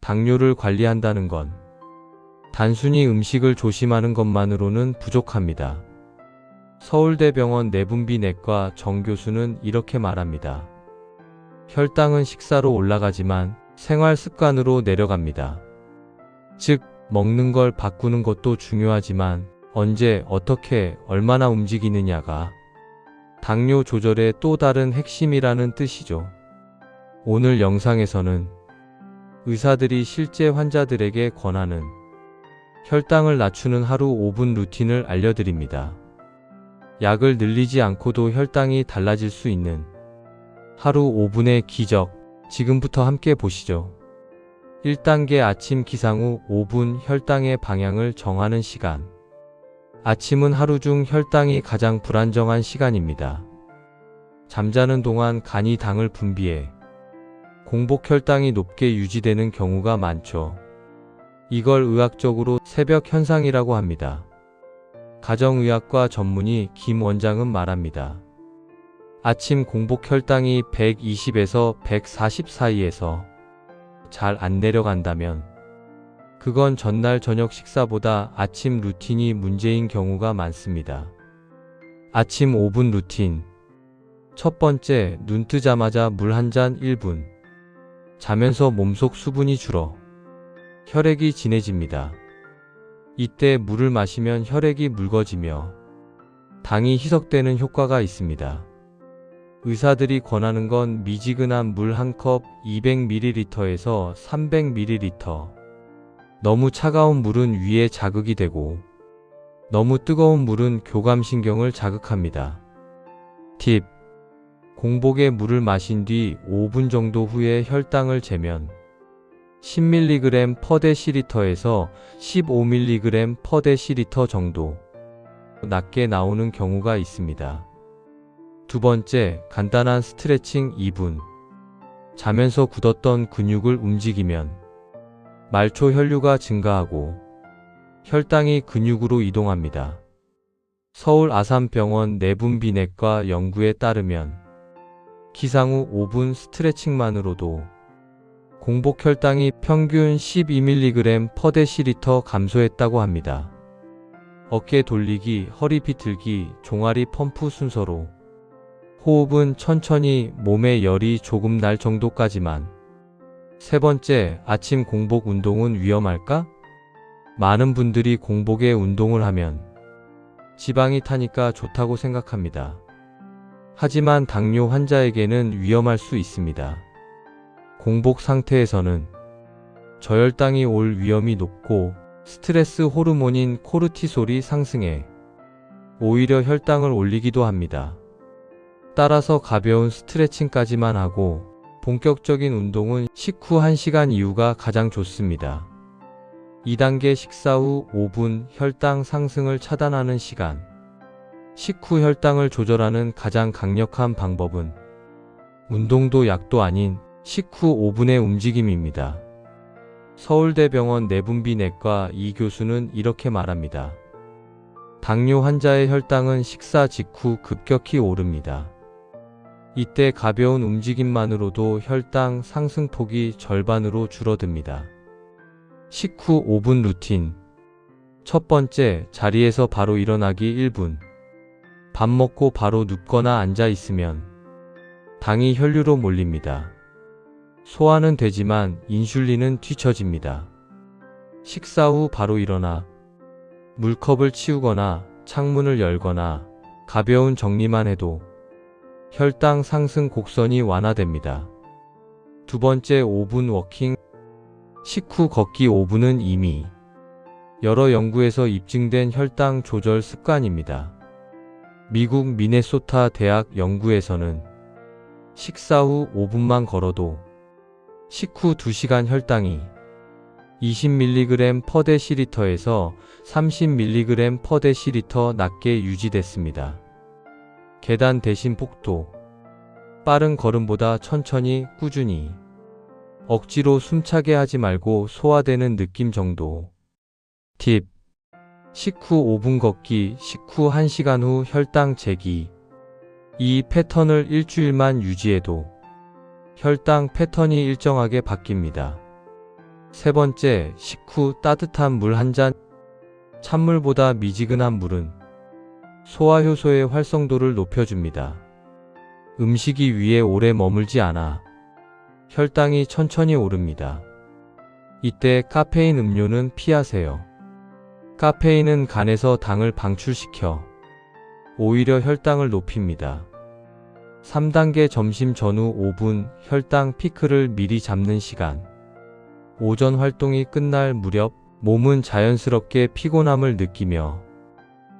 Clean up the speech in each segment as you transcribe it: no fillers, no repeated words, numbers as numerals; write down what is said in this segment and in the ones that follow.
당뇨를 관리한다는 건 단순히 음식을 조심하는 것만으로는 부족합니다. 서울대병원 내분비내과 정 교수는 이렇게 말합니다. 혈당은 식사로 올라가지만 생활 습관으로 내려갑니다. 즉, 먹는 걸 바꾸는 것도 중요하지만 언제, 어떻게, 얼마나 움직이느냐가 당뇨 조절의 또 다른 핵심이라는 뜻이죠. 오늘 영상에서는 의사들이 실제 환자들에게 권하는 혈당을 낮추는 하루 5분 루틴을 알려드립니다. 약을 늘리지 않고도 혈당이 달라질 수 있는 하루 5분의 기적, 지금부터 함께 보시죠. 1단계 아침 기상 후 5분 혈당의 방향을 정하는 시간. 아침은 하루 중 혈당이 가장 불안정한 시간입니다. 잠자는 동안 간이 당을 분비해 공복 혈당이 높게 유지되는 경우가 많죠. 이걸 의학적으로 새벽 현상이라고 합니다. 가정의학과 전문의 김 원장은 말합니다. 아침 공복 혈당이 120에서 140 사이에서 잘 안 내려간다면 그건 전날 저녁 식사보다 아침 루틴이 문제인 경우가 많습니다. 아침 5분 루틴. 첫 번째, 눈 뜨자마자 물 한 잔 1분. 자면서 몸속 수분이 줄어 혈액이 진해집니다. 이때 물을 마시면 혈액이 묽어지며 당이 희석되는 효과가 있습니다. 의사들이 권하는 건 미지근한 물 한 컵 200ml에서 300ml. 너무 차가운 물은 위에 자극이 되고 너무 뜨거운 물은 교감신경을 자극합니다. 팁. 공복에 물을 마신 뒤 5분 정도 후에 혈당을 재면 10mg/dl에서 15mg/dl 정도 낮게 나오는 경우가 있습니다. 두 번째, 간단한 스트레칭 2분. 자면서 굳었던 근육을 움직이면 말초 혈류가 증가하고 혈당이 근육으로 이동합니다. 서울 아산병원 내분비내과 연구에 따르면 기상 후 5분 스트레칭만으로도 공복 혈당이 평균 12mg/dl 감소했다고 합니다. 어깨 돌리기, 허리 비틀기, 종아리 펌프 순서로 호흡은 천천히 몸에 열이 조금 날 정도까지만. 세 번째, 아침 공복 운동은 위험할까? 많은 분들이 공복에 운동을 하면 지방이 타니까 좋다고 생각합니다. 하지만 당뇨 환자에게는 위험할 수 있습니다. 공복 상태에서는 저혈당이 올 위험이 높고 스트레스 호르몬인 코르티솔이 상승해 오히려 혈당을 올리기도 합니다. 따라서 가벼운 스트레칭까지만 하고 본격적인 운동은 식후 1시간 이후가 가장 좋습니다. 2단계 식사 후 5분 혈당 상승을 차단하는 시간. 식후 혈당을 조절하는 가장 강력한 방법은 운동도 약도 아닌 식후 5분의 움직임입니다. 서울대병원 내분비내과 이 교수는 이렇게 말합니다. 당뇨 환자의 혈당은 식사 직후 급격히 오릅니다. 이때 가벼운 움직임만으로도 혈당 상승폭이 절반으로 줄어듭니다. 식후 5분 루틴. 첫 번째, 자리에서 바로 일어나기 1분. 밥 먹고 바로 눕거나 앉아 있으면 당이 혈류로 몰립니다. 소화는 되지만 인슐린은 뒤처집니다. 식사 후 바로 일어나 물컵을 치우거나 창문을 열거나 가벼운 정리만 해도 혈당 상승 곡선이 완화됩니다. 두 번째, 5분 워킹. 식후 걷기 5분은 이미 여러 연구에서 입증된 혈당 조절 습관입니다. 미국 미네소타 대학 연구에서는 식사 후 5분만 걸어도 식후 2시간 혈당이 20mg/dl에서 30mg/dl 낮게 유지됐습니다. 계단 대신 폭도. 빠른 걸음보다 천천히, 꾸준히. 억지로 숨차게 하지 말고 소화되는 느낌 정도. 팁. 식후 5분 걷기, 식후 1시간 후 혈당 재기. 이 패턴을 일주일만 유지해도 혈당 패턴이 일정하게 바뀝니다. 세 번째, 식후 따뜻한 물 한 잔. 찬물보다 미지근한 물은 소화효소의 활성도를 높여줍니다. 음식이 위에 오래 머물지 않아 혈당이 천천히 오릅니다. 이때 카페인 음료는 피하세요. 카페인은 간에서 당을 방출시켜 오히려 혈당을 높입니다. 3단계 점심 전후 5분 혈당 피크를 미리 잡는 시간. 오전 활동이 끝날 무렵 몸은 자연스럽게 피곤함을 느끼며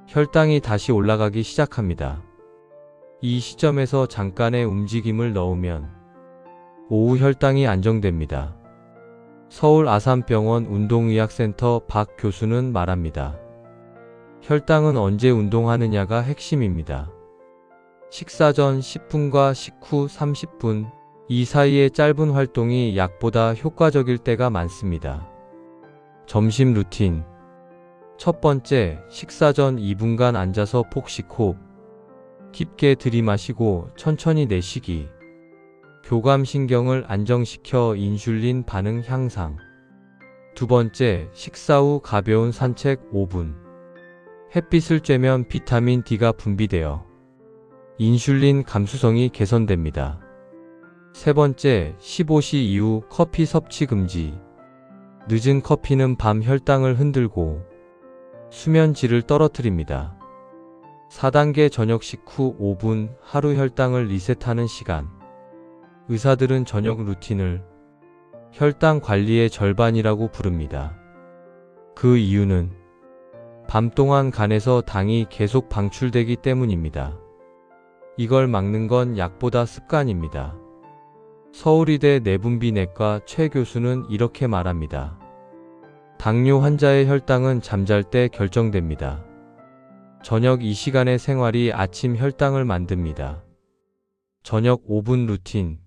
혈당이 다시 올라가기 시작합니다. 이 시점에서 잠깐의 움직임을 넣으면 오후 혈당이 안정됩니다. 서울 아산병원 운동의학센터 박 교수는 말합니다. 혈당은 언제 운동하느냐가 핵심입니다. 식사 전 10분과 식후 30분, 이 사이의 짧은 활동이 약보다 효과적일 때가 많습니다. 점심 루틴. 첫 번째, 식사 전 2분간 앉아서 폭식 호흡. 깊게 들이마시고 천천히 내쉬기. 교감신경을 안정시켜 인슐린 반응 향상. 두 번째, 식사 후 가벼운 산책 5분. 햇빛을 쬐면 비타민 D가 분비되어 인슐린 감수성이 개선됩니다. 세 번째, 15시 이후 커피 섭취 금지. 늦은 커피는 밤 혈당을 흔들고 수면 질을 떨어뜨립니다. 4단계 저녁 식후 5분 하루 혈당을 리셋하는 시간. 의사들은 저녁 루틴을 혈당 관리의 절반이라고 부릅니다. 그 이유는 밤 동안 간에서 당이 계속 방출되기 때문입니다. 이걸 막는 건 약보다 습관입니다. 서울의대 내분비내과 최 교수는 이렇게 말합니다. 당뇨 환자의 혈당은 잠잘 때 결정됩니다. 저녁 이 시간의 생활이 아침 혈당을 만듭니다. 저녁 5분 루틴.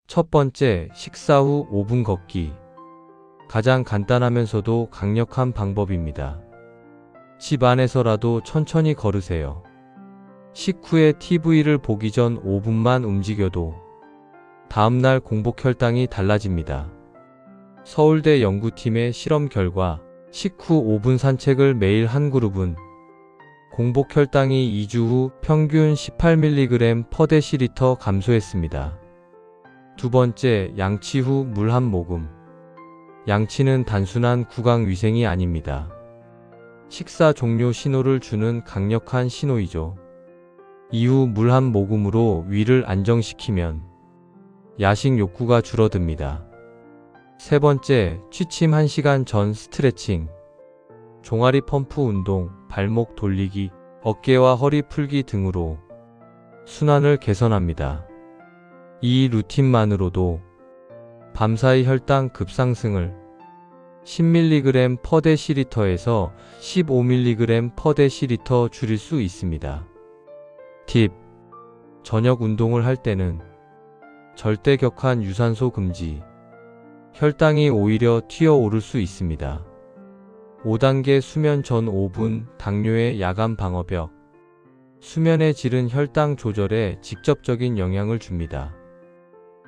첫 번째, 식사 후 5분 걷기. 가장 간단하면서도 강력한 방법입니다. 집 안에서라도 천천히 걸으세요. 식후에 TV를 보기 전 5분만 움직여도 다음날 공복 혈당이 달라집니다. 서울대 연구팀의 실험 결과 식후 5분 산책을 매일 한 그룹은 공복 혈당이 2주 후 평균 18mg/dL 감소했습니다. 두 번째, 양치 후 물 한 모금. 양치는 단순한 구강 위생이 아닙니다. 식사 종료 신호를 주는 강력한 신호이죠. 이후 물 한 모금으로 위를 안정시키면 야식 욕구가 줄어듭니다. 세 번째, 취침 1시간 전 스트레칭. 종아리 펌프 운동, 발목 돌리기, 어깨와 허리 풀기 등으로 순환을 개선합니다. 이 루틴만으로도 밤사이 혈당 급상승을 10mg/dL에서 15mg/dL 줄일 수 있습니다. 팁. 저녁 운동을 할 때는 절대 격한 유산소 금지. 혈당이 오히려 튀어오를 수 있습니다. 5단계 수면 전 5분 당뇨의 야간 방어벽. 수면의 질은 혈당 조절에 직접적인 영향을 줍니다.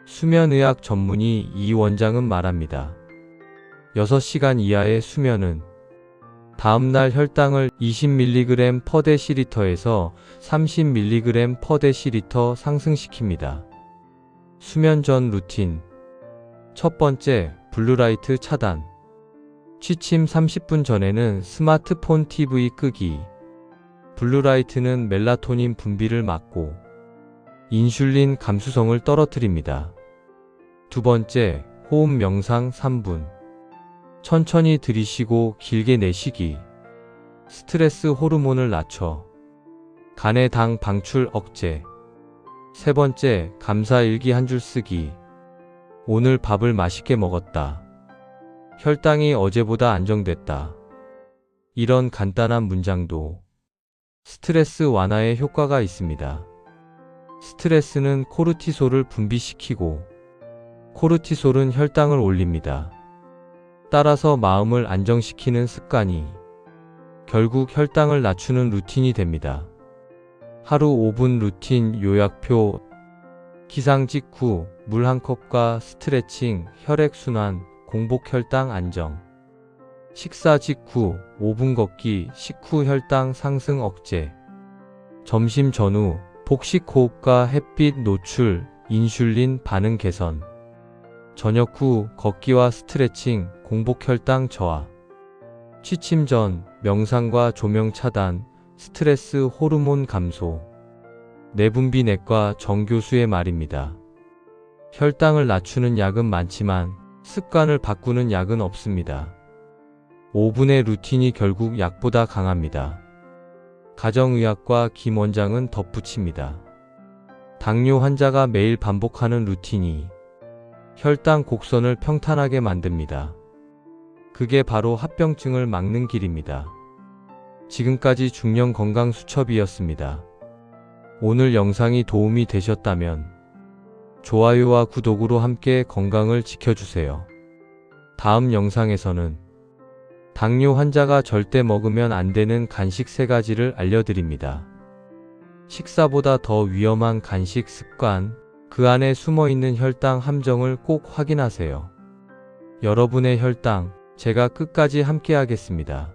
수면의학 전문의 이 원장은 말합니다. 6시간 이하의 수면은 다음날 혈당을 20mg/dL에서 30mg/dL 상승시킵니다. 수면 전 루틴. 첫 번째, 블루라이트 차단. 취침 30분 전에는 스마트폰 TV 끄기. 블루라이트는 멜라토닌 분비를 막고 인슐린 감수성을 떨어뜨립니다. 두 번째, 호흡 명상 3분. 천천히 들이쉬고 길게 내쉬기. 스트레스 호르몬을 낮춰 간의 당 방출 억제. 세 번째, 감사 일기 한 줄 쓰기. 오늘 밥을 맛있게 먹었다. 혈당이 어제보다 안정됐다. 이런 간단한 문장도 스트레스 완화에 효과가 있습니다. 스트레스는 코르티솔을 분비시키고 코르티솔은 혈당을 올립니다. 따라서 마음을 안정시키는 습관이 결국 혈당을 낮추는 루틴이 됩니다. 하루 5분 루틴 요약표. 기상 직후 물 한 컵과 스트레칭, 혈액순환, 공복 혈당 안정. 식사 직후 5분 걷기 식후 혈당 상승 억제. 점심 전후 복식 호흡과 햇빛 노출 인슐린 반응 개선. 저녁 후 걷기와 스트레칭 공복 혈당 저하. 취침 전 명상과 조명 차단 스트레스 호르몬 감소. 내분비내과 정 교수의 말입니다. 혈당을 낮추는 약은 많지만 습관을 바꾸는 약은 없습니다. 5분의 루틴이 결국 약보다 강합니다. 가정의학과 김 원장은 덧붙입니다. 당뇨 환자가 매일 반복하는 루틴이 혈당 곡선을 평탄하게 만듭니다. 그게 바로 합병증을 막는 길입니다. 지금까지 중년 건강 수첩이었습니다. 오늘 영상이 도움이 되셨다면 좋아요와 구독으로 함께 건강을 지켜주세요. 다음 영상에서는 당뇨 환자가 절대 먹으면 안 되는 간식 3가지를 알려드립니다. 식사보다 더 위험한 간식 습관, 그 안에 숨어있는 혈당 함정을 꼭 확인하세요. 여러분의 혈당, 제가 끝까지 함께하겠습니다.